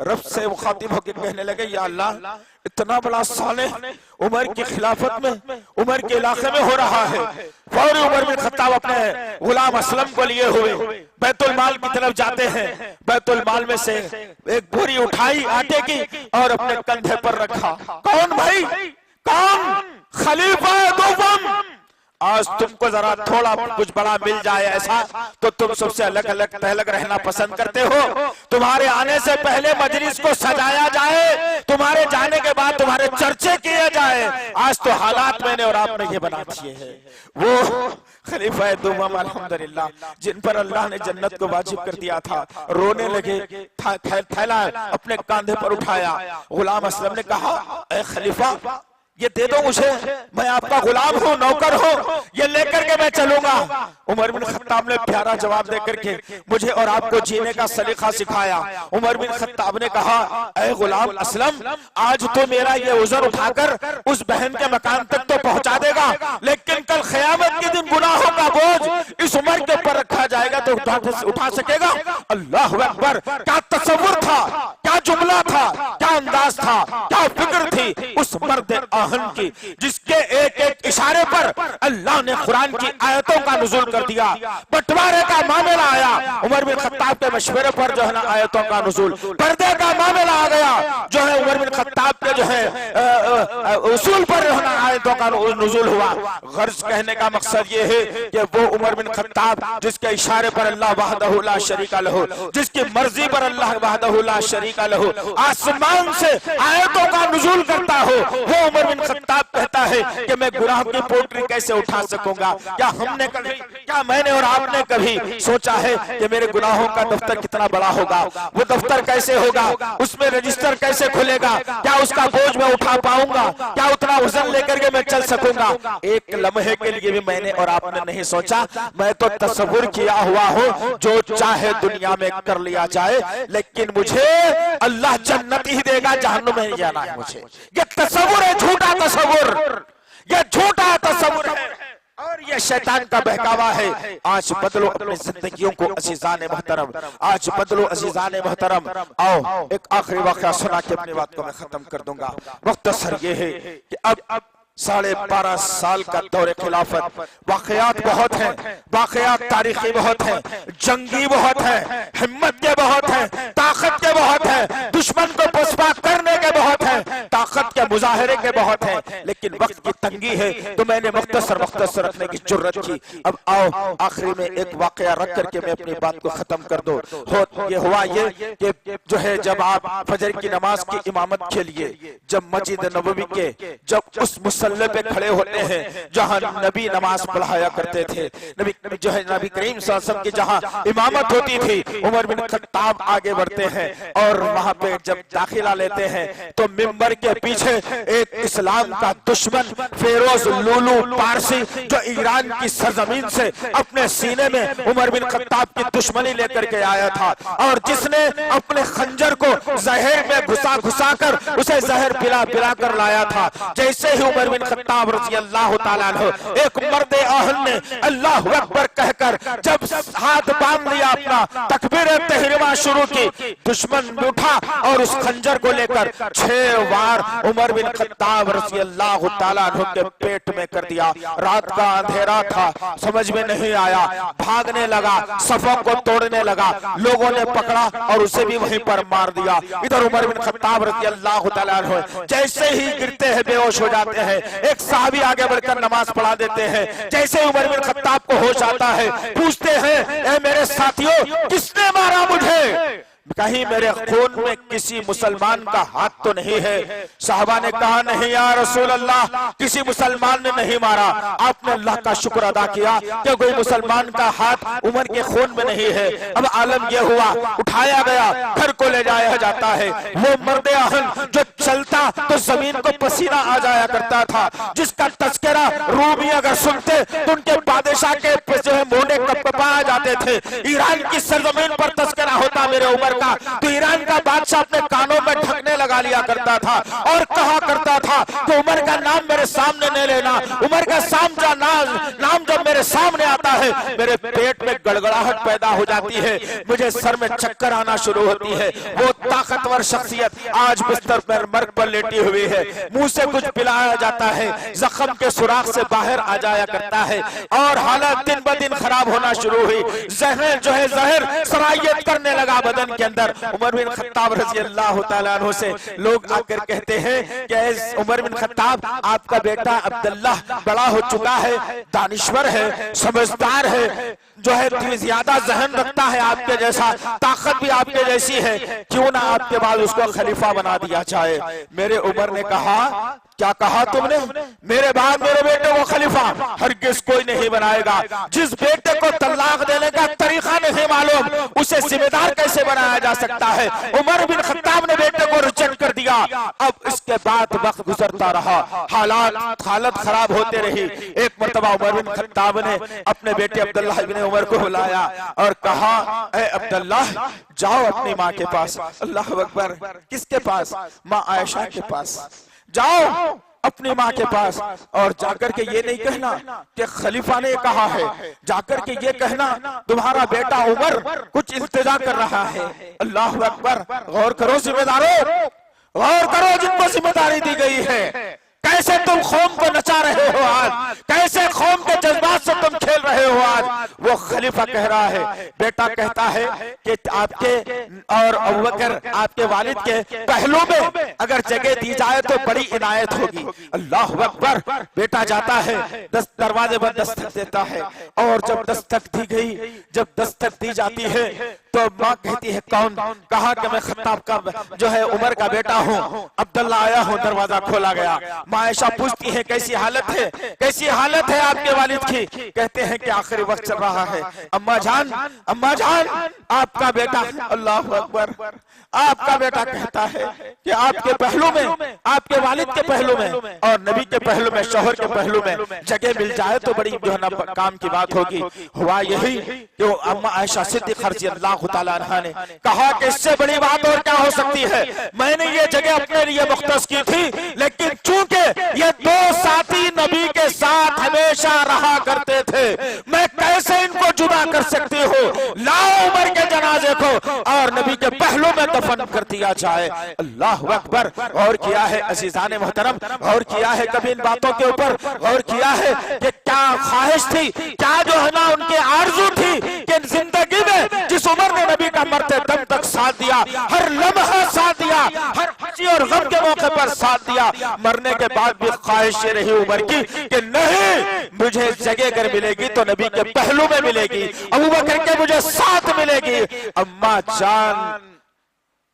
रब से मुखातिब होकर कहने लगे या अल्लाह इतना बड़ा सालेह उमर की खिलाफत में, उमर के इलाके में हो रहा है। फौरी उमर बिन खत्ताब अपने गुलाम असलम को लिए हुए बैतुल माल की तरफ जाते हैं। बैतुल माल में से एक बोरी उठाई आटे की और अपने कंधे पर रखा। कौन भाई, कौन? खलीफा दोम। आज तुमको जरा थोड़ा कुछ बड़ा मिल जाए ऐसा तो तुम सबसे अलग अलग तहलग रहना पसंद करते हो। तुम्हारे आने से पहले मजलिस को सजाया जाए, तुम्हारे जाने के बाद तुम्हारे चर्चे किए जाए। आज तो हालात मैंने और आपने ये बना दिए हैं। वो खलीफा दुम अल्हम्दुलिल्लाह जिन पर अल्लाह ने जन्नत को वाजिब कर दिया था, रोने लगे, थैला अपने कांधे पर उठाया। गुलाम असलम ने कहा ए खलीफा ये दे दो मुझे, मैं आपका गुलाम हूँ, नौकर हूँ, ये लेकर के मैं चलूंगा। उमर बिन खत्ताब ने प्यारा जवाब देकर के मुझे और आपको जीने का सलीका सिखाया। उमर बिन खत्ताब ने कहा ऐ गुलाम असलम आज तो मेरा ये उज़र उठाकर उस बहन के मकान तक तो पहुंचा देगा, लेकिन कल क़यामत के दिन गुनाहों का बोझ इस उमर के ऊपर रखा जाएगा तो उठा सकेगा। अल्लाह अकबर, क्या तसव्वुर था, क्या जुमला था, क्या अंदाज था, क्या फिक्र थी उस मर्द की, जिसके एक एक इशारे पर अल्लाह ने कुरान की आयतों का नुज़ूल कर दिया। बंटवारे का मामला आया, उमर बिन खत्ताब के मशवरे पर जो है ना आयतों का नुज़ूल, पर्दे का मामला आ गया जो है उमर बिन खत्ताब के जो है उसूल पर जो है ना आयतों का नुज़ूल हुआ। गर्ज कहने का मकसद ये है कि वो उमर बिन खत्ताब जिसके इशारे पर अल्लाह वहदहु ला शरीका लहू, जिसकी मर्जी पर अल्लाह वहदहु ला शरीका लहू आसमान से आयतों का नुज़ूल करता हो, वो उमर बिन खत्ताब कहता है कि मैं गुनाह की पोटली कैसे उठा सकूंगा। क्या हमने कभी, क्या मैंने और आपने कभी सोचा है कि मेरे गुनाहों का दफ्तर कितना बड़ा होगा, वो दफ्तर कैसे होगा, उसमें रजिस्टर कैसे खुलेगा, क्या उसका बोझ मैं उठा पाऊंगा, क्या उतना वजन लेकर के मैं चल सकूंगा। एक लम्हे के लिए भी मैंने और आपने नहीं सोचा। मैं तो तसव्वुर किया हुआ हूँ जो चाहे दुनिया में कर लिया जाए, लेकिन मुझे अल्लाह जन्नत ही देगा, जहन्नुम में नहीं जाना है मुझे। ये तसव्वुर है, झूठा तसव्वुर, ये झूठा तसव्वुर है और ये शैतान का बहकावा है। आज बदलो अपनी जिंदगियों को अजीजान मोहतरम, आज बदलो अजीजान मोहतरम। आओ एक आखिरी वाक़या सुना के अपनी बात को मैं खत्म कर दूंगा। मुख्तसर ये है कि अब 12.5 साल का दौरे खिलाफत, वाक़यात बहुत हैं, वाक़यात तारीखी बहुत हैं, जंगी बहुत है, हिम्मत के बहुत हैं, ताकत के बहुत हैं, दुश्मन को पुष्पा करने के बहुत हैं, ताकत के मुजाहरे के बहुत हैं, लेकिन वक्त की तंगी है तो मैंने मुख्तसर रखने की जुर्रत की। अब आओ आखिरी में एक वाक़या रख करके मैं अपनी बात को खत्म कर दो। ये हुआ ये कि जो है जब आप फजर की नमाज की इमामत के लिए जब मस्जिद नबवी के जब उस मुसल्ले पे खड़े होते हैं जहां नबी नमाज पढ़ाया करते थे, नबी जो है नबी करीम सल्लल्लाहु अलैहि वसल्लम की जहां इमामत होती थी, उमर बिन खत्ताब आगे बढ़ते हैं और वहां पे जब दाखिला लेते हैं तो मिंबर के पीछे एक इस्लाम का दुश्मन फेरोज लूलू पारसी जो ईरान की सरजमीन से अपने सीने में उमर बिन खत्ताब की दुश्मनी लेकर के आया था और जिसने अपने खंजर को जहर में घुसा कर उसे जहर पिला कर लाया था। जैसे ही उमर बिन खत्ताब रज़ी अल्लाह ताला अन्हु एक मर्द अहल ने अल्लाह अकबर कहकर जब हाथ बांध लिया, अपना तकबीर तहरीमा शुरू की, दुश्मन उठा और उस खंजर को लेकर 6 बार उमर बिन खत्ताब रज़ी अल्लाह तआला अन्हु के पेट में कर दिया। रात का अंधेरा था, समझ में नहीं आया, भागने लगा, सफों को तोड़ने लगा, लोगों ने पकड़ा और उसे भी वहीं पर मार दिया। इधर उमर बिन खत्ताब रज़ी अल्लाह तआला अन्हु जैसे ही गिरते हैं, बेहोश हो जाते हैं, एक साहबी आगे बढ़कर नमाज पढ़ा देते हैं। जैसे उमर बिन खत्ताब को होश आता है, पूछते हैं, ए मेरे साथियों, किसने मारा मुझे? कहीं मेरे खून में किसी मुसलमान का हाथ तो नहीं है? साहबा ने कहा, नहीं या रसूल अल्लाह, किसी मुसलमान ने नहीं मारा। आपने अल्लाह का शुक्र अदा किया कि कोई मुसलमान का हाथ उमर के खून में नहीं है। अब आलम यह हुआ, उठाया गया, घर को ले जाया जाता है। वो मर्दे अहन जो चलता तो जमीन को पसीना आ जाया करता था, जिसका तस्करा रूमी अगर सुनते तो उनके बादशाह के जो है मोड़े कपकपा जाते थे। ईरान की सरजमीन पर तस्करा होता मेरे उमर का, तो ईरान का बादशाह अपने कानों में ढकने लगा लिया करता था और कहा करता था कि उमर का नाम मेरे सामने नहीं लेना। उमर का नाम जब मेरे सामने आता है, मेरे पेट में गड़गड़ाहट पैदा हो जाती है, मुझे सर में चक्कर आना शुरू होती है। वो ताकतवर शख्सियत आज बिस्तर पर मर्ग पर लेटी हुई है, मुंह से कुछ पिलाया जाता है, जख्म के सुराख से बाहर आ जाया करता है और हालत दिन ब दिन खराब होना शुरू हुई। जहर जो है जहर सरायत करने लगा बदन के अंदर। उमर बिन खत्ताब रज़ी अल्लाह तआला अन्हु से लोग आकर कहते हैं कि उमर बिन खत्ताब, आपका बेटा अब्दुल्लाह बड़ा हो चुका है, दानिश्वर है, समझदार है, जो है ज्यादा जहन रखता है आपके जैसा, ताकत भी आपके जैसी है, क्यों ना आपके बाद उसको खलीफा बना दिया जाए। मेरे उमर ने कहा, क्या कहा तुमने? मेरे बाद मेरे बेटे को खलीफा हरगिज़ कोई नहीं बनाएगा। जिस बेटे को तलाक देने का तरीका नहीं मालूम, उसे जिम्मेदार कैसे बनाया जा सकता है? उमर बिन खत्ताब ने बेटे को रिजेक्ट कर दिया। अब इसके बाद वक्त गुजरता रहा, हालत खराब होते रही। एक मरतबा उमर बिन खत्ताब ने अपने बेटे अब्दुल्लाह इब्ने उमर को बुलाया और कहा, ए अब्दुल्लाह, जाओ अपनी माँ के पास। अल्लाह अकबर, किसके पास? माँ आयशा के पास। जाओ अपनी माँ के पास और जाकर के ये नहीं कहना कि खलीफा ने कहा है, जाकर के ये कहना तुम्हारा बेटा उमर कुछ इल्तिजा कर रहा है। अल्लाह अकबर, गौर करो जिम्मेदारों, गौर करो जिनको जिम्मेदारी दी गई है। कैसे तुम कौम को नचा रहे हो आज, कैसे कौम के जज्बात से तुम खेल रहे हो आज। वो खलीफा कह रहा है, बेटा कहता है कि आपके और अबू बकर आपके वालिद के पहलू में अगर जगह दी जाए तो बड़ी इनायत होगी। अल्लाह अकबर, बेटा जाता है, दरवाजे पर दस्तक देता है और जब दस्तक दी गई, जब दस्तक दी जाती है तो माँ कहती है, कौन? कहा कि मैं खत्ताब का जो है उमर का बेटा हूँ, अब्दुल्ला आया हूँ। दरवाजा खोला गया। माँ आयशा पूछती है, कैसी हालत है, कैसी हालत है आपके वालिद की? कहते हैं कि आखिरी वक्त चल रहा है। अम्मा जान, अम्मा जान, आपका बेटा, अल्लाह अकबर, आपका बेटा कहता है कि आपके पहलू में, आपके वालिद के पहलू में और नबी के पहलू में, शौहर के पहलू में जगह मिल जाए तो बड़ी जो है ना काम की बात होगी। हुआ यही कि अम्मा आयशा सिद्दीक़ा रज़ी अल्लाह तआला अन्हा ने कहा कि इससे बड़ी बात और क्या हो सकती है। मैंने ये जगह अपने लिए मुख्तस की थी, लेकिन चूंकि ये दो साथी नबी के साथ हमेशा रहा करते थे, मैं कैसे इनको जुदा कर सकती हूँ? लाओ उमर के जनाजे को और नबी के पहलू में दफन कर दिया जाए। अल्लाह अकबर, गौर किया है अजीजान मोहतरम, गौर किया है कभी इन बातों के ऊपर, गौर किया है कि क्या ख्वाहिश थी, क्या जो है ना उनके आरजू थी कि जिंदगी में जिस उमर ने नबी का मरते दम तक साथ दिया, हर लम्हा साथ दिया, हर खुशी और गम के मौके पर साथ दिया, मरने के बाद भी ख्वाहिश रही उमर की कि नहीं, मुझे जगह अगर मिलेगी तो नबी के पहलू में मिलेगी, अबू बकर के मुझे साथ मिलेगी। अम्मा जान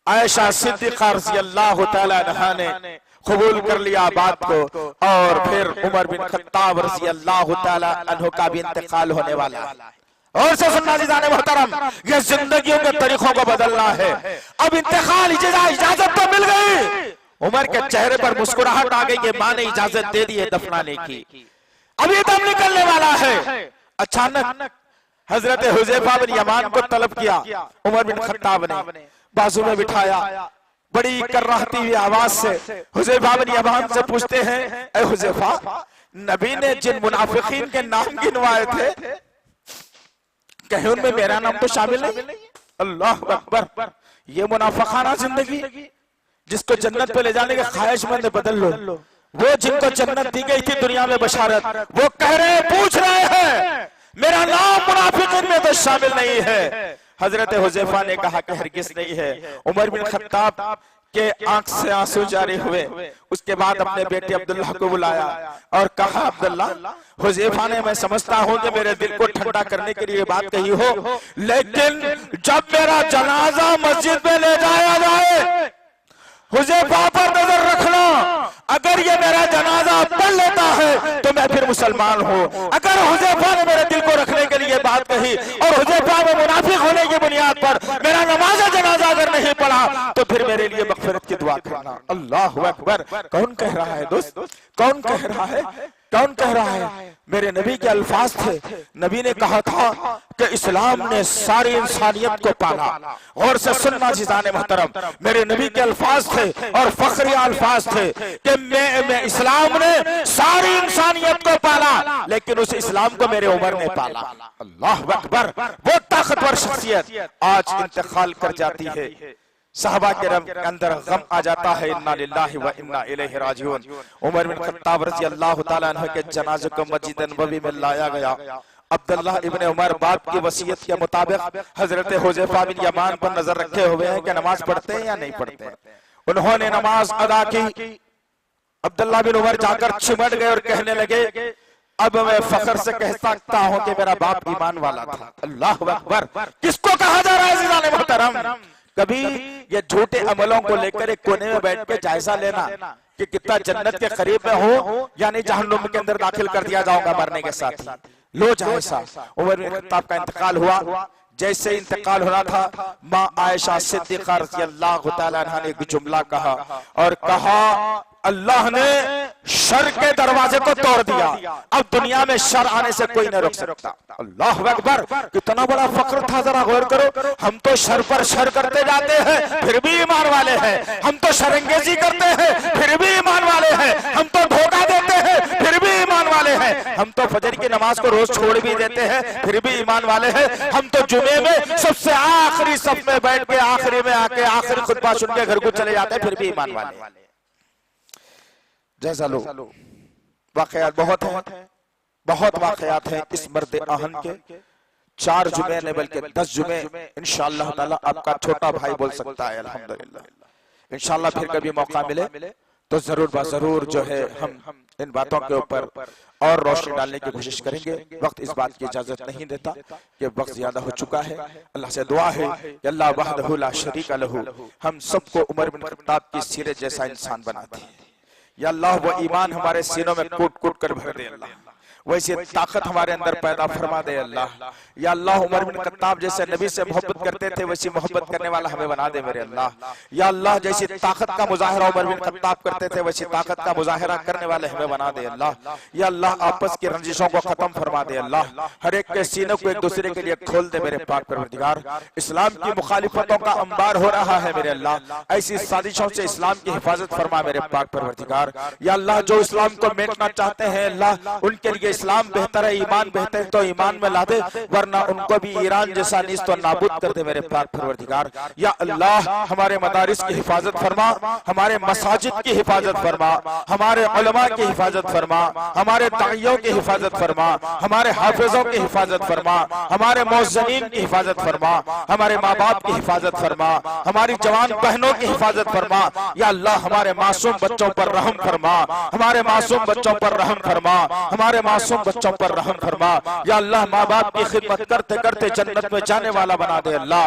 आयशा सिद्दीक़ा रज़ी अल्लाह तआला अन्हा ने कबूल कर लिया बात को और फिर उमर बिन खत्ताब रज़ी अल्लाह तआला अन्हु का भी इंतकाल होने वाला है। और से सुनना जाने मोहतरम, ये जिंदगियों के तरीकों को बदलना है। अब इंतकाल इजाजत तो मिल गई, उमर के चेहरे पर मुस्कुराहट आ गई कि माँ ने इजाजत दे दी है दफनाने की, अभी दम निकलने वाला है। अचानक हजरत हुज़ैफा बिन यमान को तलब किया उमर बिन खत्ताब ने, बाजू में बिठाया, बड़ी कर्राहती हुई आवाज से हुज़ैफा बिन यमान से पूछते हैं, ए हुज़ैफा, नबी ने जिन मुनाफिकीन के नाम गिनवाए थे, कहीं उनमें मेरा नाम तो शामिल नहीं? अल्लाह अकबर, ये मुनाफिकाना जिंदगी, जिसको जन्नत पे ले जाने के ख्वाहिशमंद बदल लो, वो जिनको जन्नत दी गई थी दुनिया में बशारत, वो कह रहे पूछ रहे हैं मेरा नाम मुनाफिकीन में तो शामिल नहीं है। हजरत हुज़ैफा ने कहा कि हरगिज़ नहीं है। उमर बिन खत्ताब के आंख से आंसू जारी हुए। उसके बाद अपने बेटे अब्दुल्लाह को बुलाया और कहा अब्दुल्लाह, हुज़ैफा ने मैं समझता हूं कि मेरे दिल को ठंडा करने के लिए बात कही हो, लेकिन जब मेरा जनाजा मस्जिद में ले जाया जाए हुज़ैफा पर नजर रखना, अगर ये मेरा जनाजा पढ़ लेता है तो मैं फिर मुसलमान हूँ। अगर हुज़ैफा ने मेरे दिल को रखने के लिए बात कही और हुज़ैफा में मुनाफिक होने की बुनियाद पर मेरा नमाज जनाजा अगर नहीं पढ़ा तो फिर मेरे लिए मग़फ़िरत की दुआ करना। अल्लाहु अकबर। कौन कह रहा है दोस्त, कौन कह रहा है, कौन कह रहा है? मेरे नबी के अल्फाज थे। नबी ने कहा था कि इस्लाम ने सारी इंसानियत को पाला। और से सुनना जिजाने मोहतरम, मेरे नबी के अल्फाज थे और फखरिया अल्फाज थे कि मैं इस्लाम ने सारी इंसानियत को पाला, लेकिन उस इस्लाम को मेरे उमर ने पाला। अल्लाह अकबर। वो ताकतवर शख्सियत आज इंतकाल कर जाती है। साहबा के अंदर गम आ जाता है, इन्ना लिल्लाहि व इन्ना इलैहि राजिऊन। उमर बिन खत्ताब रज़ी अल्लाह तआला अन्हु के जनाजे को मस्जिद नबवी में लाया गया। अब्दुल्लाह इब्ने उमर बाप की वसीयत के मुताबिक हजरत हुज़ैफा बिन यमान पर नजर रखे हुए हैं कि नमाज पढ़ते हैं या नहीं पढ़ते। उन्होंने नमाज अदा की। अब्दुल्लाह बिन उमर जाकर चिमट गए और कहने लगे, अब मैं फख्र से कह सकता हूं कि मेरा बाप ईमान वाला था। अल्लाह अकबर। किसको कहा जा रहा है जिनाने मोहतरम? कभी ये झूठे अमलों को लेकर एक कोने में बैठ के जायजा लेना कि कितना जन्नत के करीब में हो, यानी जहन्नुम के अंदर दाखिल कर दिया जाऊंगा मरने के साथ ही। लो जायजा। उमर बिन खत्ताब का इंतकाल हुआ। जैसे इंतकाल होना था, माँ आयशा सिद्दीक़ा रज़ी अल्लाह तआला अन्हा ने एक जुमला कहा और कहा, अल्लाह ने शर के दरवाजे को तोड़ दिया, अब दुनिया में शर आने से कोई नहीं रोक सकता। अल्लाह अकबर। कितना बड़ा फख्र था, जरा गौर करो। हम तो शर पर शर करते जाते हैं फिर भी ईमान वाले हैं। हम तो शरंगेजी करते हैं फिर भी ईमान वाले हैं। हम तो धोखा देते हैं फिर भी ईमान वाले हैं। हम तो फजर की नमाज को रोज छोड़ भी देते हैं फिर भी ईमान वाले हैं। हम तो जुमे में सबसे आखिरी सफ में बैठ के आखिरी में आके आखिरी खुतबा सुन के घर को चले जाते हैं फिर भी ईमान वाले हैं। जैसा लो वाकयात बहुत हैं, बहुत वाकयात हैं इस मर्द आहन के। 4 जुमे ने बल्कि 10 जुमे इंशाअल्लाह ताला आपका छोटा भाई बोल सकता है। अल्हम्दुलिल्लाह। इंशाअल्लाह फिर कभी मौका मिले तो जरूर जो है हम इन बातों के ऊपर और रोशनी डालने की कोशिश करेंगे। वक्त इस बात की इजाजत नहीं देता कि वक्त ज्यादा हो चुका है। अल्लाह से दुआ है कि अल्लाह वहदहु ला शरीका लहू हम सबको उमर बिन खत्ताब की सीरत जैसा इंसान बना दे। या अल्लाह वो ईमान हमारे सीनों में कूट कूट कर भर दे अल्लाह, वैसे ताकत हमारे अंदर पैदा फरमा दे अल्लाह। या अल्लाह उमर बिन खत्ताब जैसे नबी से मोहब्बत करते थे वैसी मोहब्बत करने वाला हमें बना दे मेरे अल्लाह। या अल्लाह जैसी ताकत का मुजाहिरा उमर बिन खत्ताब करते थे वैसी ताकत का मुजाहिरा करने वाले हमें बना दे अल्लाह। या अल्लाह आपस की रंजिशों को खत्म फरमा दे अल्लाह। हर एक के सीनों को एक दूसरे के लिए खोल दे मेरे पाक परवरदिगार। इस्लाम की मुखालिफतों का अंबार हो रहा है मेरे अल्लाह, ऐसी साजिशों से इस्लाम की हिफाजत फरमा मेरे पाक परवरदिगार। या अल्लाह जो इस्लाम को मिटना चाहते हैं अल्लाह उनके लिए इस्लाम बेहतर है, ईमान बेहतर है तो ईमान में ला दे, वरना उनको भी ईरान जैसा नीस तो नाबूद कर दे मेरे पाक परवरदिगार। या अल्लाह हमारे मदारिस की हिफाजत फरमा, हमारे मसाजिद की हिफाजत फरमा, हमारे उलमा की हिफाजत फरमा, हमारे दाइयों की हिफाजत फरमा, हमारे हाफिजों की हिफाजत फरमा, हमारे मुअज्जिनीन की हिफाजत फरमा, हमारे माँ बाप की हिफाजत फरमा, हमारी जवान बहनों की हिफाजत फरमा। या अल्लाह हमारे मासूम बच्चों पर रहम फरमा, हमारे मासूम बच्चों पर रहम फरमा, हमारे मासूम बच्चों पर रहम फरमा। या अल्लाह माँ बाप की खिदमत करते करते जन्नत में जाने वाला बना दे अल्लाह।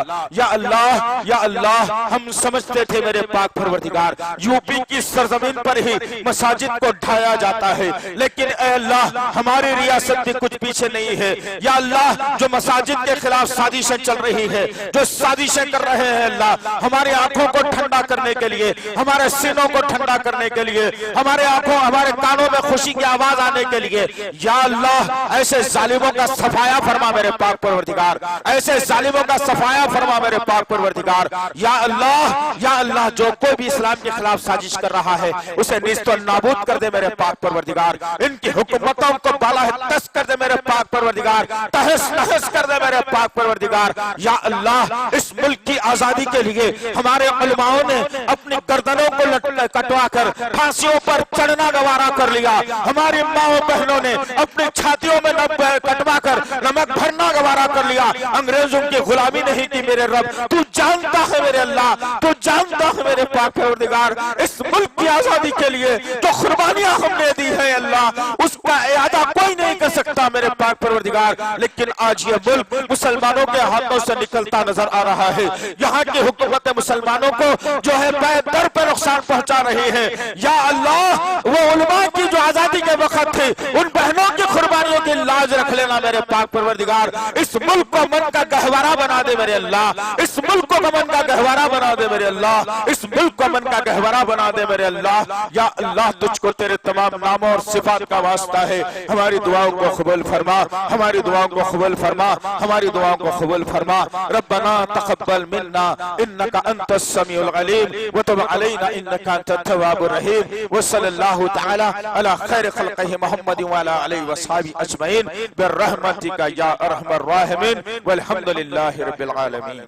या अल्लाह हम समझते थे मेरे पाक परवरदिगार यूपी की सरजमीन पर ही मसाजिद को ढाया जाता है, लेकिन ऐ अल्लाह हमारी रियासत भी कुछ पीछे नहीं है। या अल्लाह जो मसाजिद के खिलाफ साजिशें चल रही है, जो साजिशें कर रहे हैं अल्लाह हमारी आंखों को ठंडा करने के लिए, हमारे सीनों को ठंडा करने के लिए, हमारे आंखों हमारे कानों में खुशी की आवाज आने के लिए, या अल्लाह ऐसे जालिमों का सफाया फरमा मेरे पाक परवरदिगार, ऐसे जालिमों का सफाया फरमा मेरे पाक परवरदिगार। या अल्लाह जो कोई भी इस्लाम के खिलाफ साजिश कर रहा है उसे निस्तो नाबूद कर दे मेरे पाक परवरदिगार, इनकी हुकूमतों को बाला तस कर दे मेरे पाक परवरदिगार, तहस नहस कर दे मेरे पाक परवरदिगार। या अल्लाह इस मुल्क की आजादी के लिए हमारे उलमाओं ने अपनी गर्दनों को कटवा कर फांसियों पर चढ़ना गवारा कर लिया, हमारी माओ बहनों ने अपनी छातियों में कटवा कर नमक भरना गवारा कर लिया, अंग्रेजों की गुलामी नहीं की मेरे रब। तू जानता है मेरे अल्लाह, तू जानता है मेरे पाक परवरदिगार, इस मुल्क की आजादी के लिए जो कुर्बानियां हमने दी है अल्लाह, उसका इयादा कोई नहीं कर सकता मेरे पाक परवरदिगार। लेकिन आज ये मुल्क मुसलमानों के हाथों से निकलता नजर आ रहा है, यहाँ की हुकूमत मुसलमानों को जो है दर पे नुकसान पहुंचा रही है। या अल्लाह वो उलमा की जो आजादी के वक्त थी उन बहनों की कुर्बानियों की लाज रख लेना मेरे पाक परवरदिगार, इस मुल्क को मन का गहवारा बना दे मेरे अल्लाह, इस मुल्क को मन का गहवारा बना दे मेरे अल्लाह, इस मुल्क को मन का गहवारा बना दे मेरे अल्लाह। या अल्लाह तुझको तेरे तमाम नामों और सिफात का वास्ता है, हमारी दुआओं को कबूल फरमा, हमारी दुआओं को कबूल फरमा, हमारी दुआओं को कबूल फरमा। रब्बना तक़ब्बल मिन्ना इन्नका अंतस समीउल अलीम व तुब अलैना इन्नका अंतत तव्वाबुर रहीम व सल्लल्लाहु तआला अला खैर खल्क़िहि मुहम्मद व अला आलिहि व अस्हाबि अजमईन बिर्रहमतिका या अरहमर राहिमीन वल्हम्दुलिल्लाहि रब्बिल आलमीन।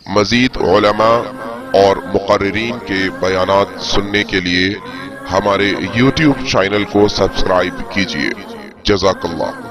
मजीद उलमा और मुक़र्रिरीन के बयानात सुनने के लिए हमारे YouTube चैनल को सब्सक्राइब कीजिए। जज़ाकल्लाह।